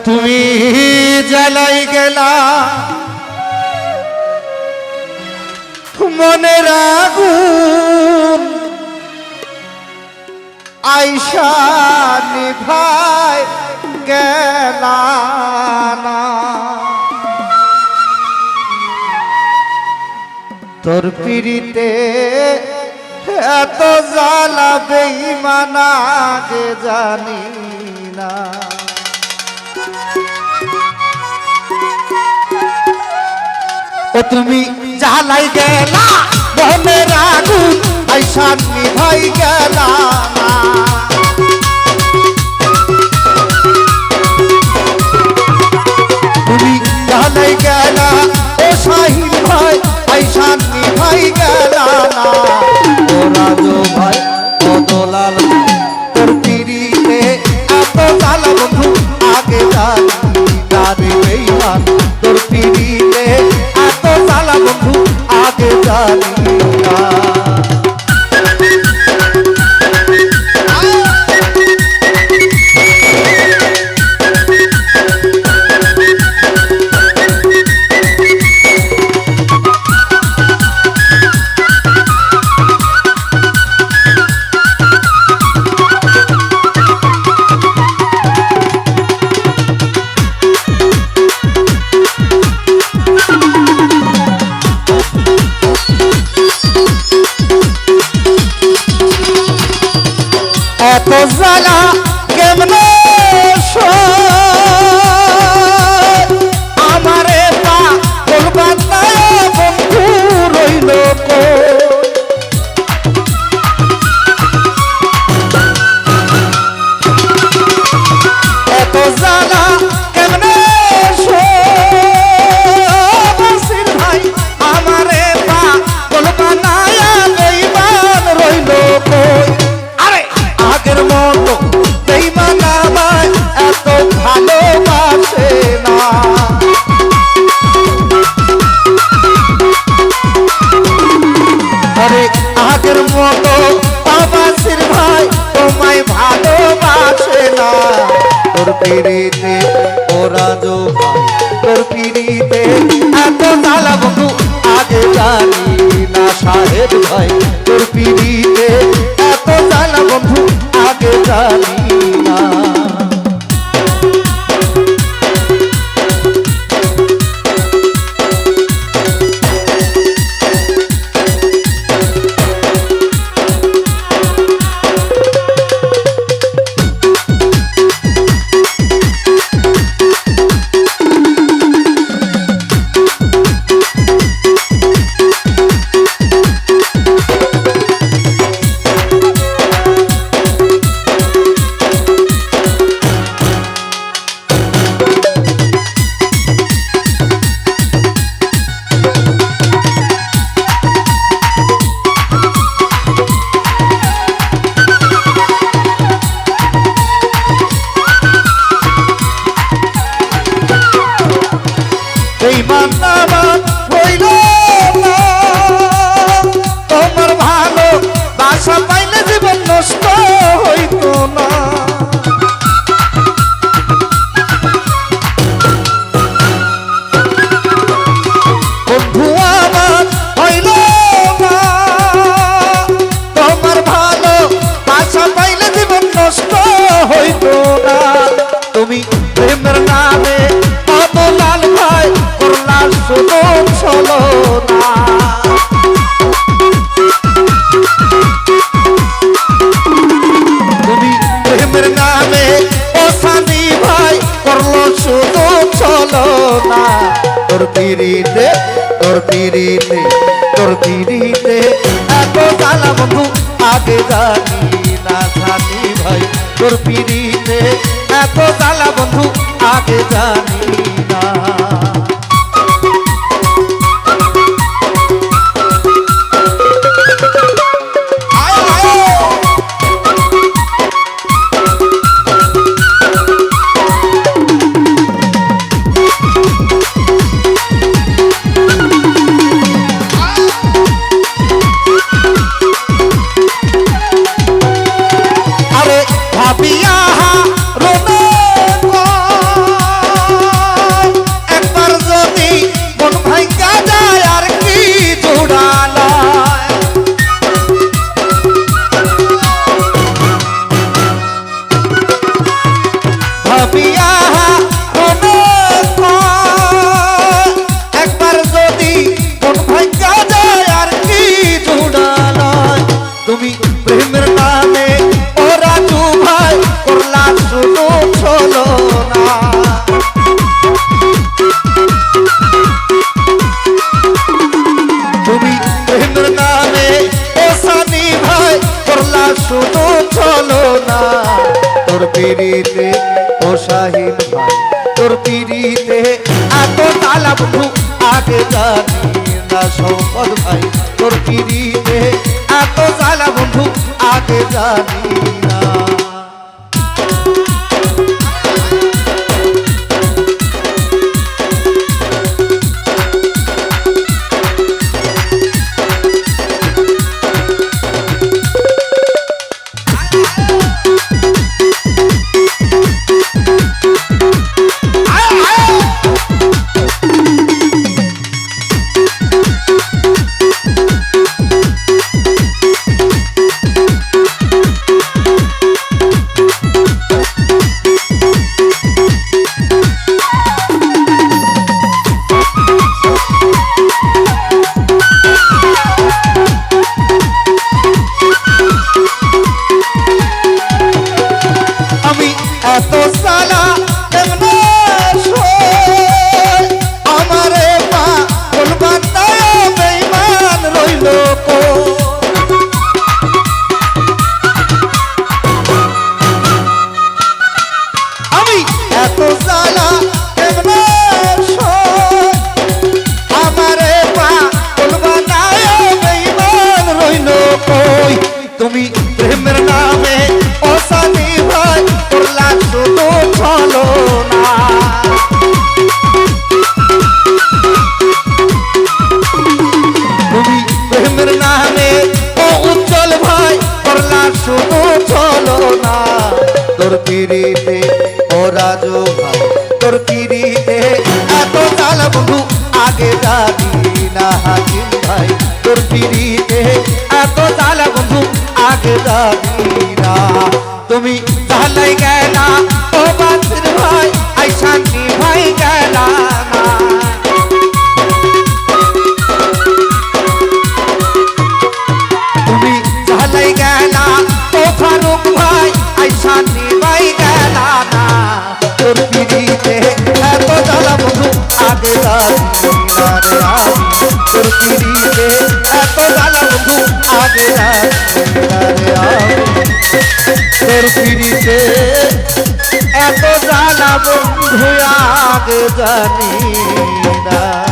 তুমি জ্বালাই গেলা মনের আগুন আইসা নিভাই গেলা না। তোর পিড়িতে এত জ্বালা বেঈমান আগে জানি না। ও তুমি জ্বালাই গেলা মনের আগুন আইসা নিভাই গেলা না। তুমি জ্বালাই গেলা ও শাহিন ভাই আইসা নিভাই গেলা না। ও রাজু ভাই ও দোলাল তোর পিড়িতে এত জ্বালা বন্ধু আগে জানি না রে বেঈমান। তোর পিড়িতে এত জ্বালা বন্ধু আগে জানি না। এত জ্বালা কেমনে আমারে পাগল বানায় বন্ধু রইল এত জ্বালা কেমনে ভাই আমারে পাগল বানায় বেঈমান রইল আগের মতো বেঈমান আমায় এত ভালোবাসে না। আরে আগের মতো বাবাসির ভাই তোমায় ভালোবাসে না। তোর পিড়িতে ও রাজু ভাই তোর পিড়িতে এত জ্বালা বন্ধু আগে জানি না। সাহেব ভাই তোর পিড়িতে এত জ্বালা বন্ধু আগে জানি না। বেঈমান আমার হইল না তোমার ভালো বাসা পাইলে জীবন নষ্ট হইত না। বন্ধু আমার হইল না তোমার ভালো বাসা পাইলে জীবন নষ্ট হইত না। তুমি প্রেমের নামে লাল ভাই করলা সুদম চলো না। তুমি প্রেমের নামে ও সানি ভাই করলো সুদম চলো না। তোর পিড়িতে তোর পিড়িতে তোর পিড়িতে এত জ্বালা বন্ধু আগে জানি না। সানি ভাই তোর পিড়িতে এত জ্বালা বন্ধু আগে জানি না। আরে ভাবিয়া রোনা শাহিন ভাই তোর পিড়িতে এত জ্বালা বন্ধু আগে জানি না সম্পদ ভাই তোর পিড়িতে এত জ্বালা বন্ধু আগে জানি না এত সালা এমনে আমারে পা বলবান বেঈমান রইল কো আমি এত সালা এমনে আমারে পা বলবান বেঈমান রইল কই তুমি প্রেমের নামে অসানি ভাই করলা শুধু চলো না তুমি প্রেমের নামে ও উজ্জ্বল ভাই করলা শুধু চলো না তোর পিড়িতে ও রাজু ভাই তোর পিড়িতে এত জ্বালা বন্ধু আগে জানি না হাকিম ভাই তোর পিড়িতে এত জ্বালা বন্ধু আগে জানি না তুমি জ্বালাই গেলা ও বাসির ভাই আই শান্তি ভাই গেলা না তুমি জ্বালাই গেলা ও ফারুক ভাই আই শান্তি ভাই গেলা না তোর পিড়িতে এত জ্বালা বন্ধু আগে জানি না রে তোর পিড়িতে এত জ্বালা বন্ধু আগে জানি না রে তোর পিড়িতে এত জ্বালা বন্ধু আগে জানি না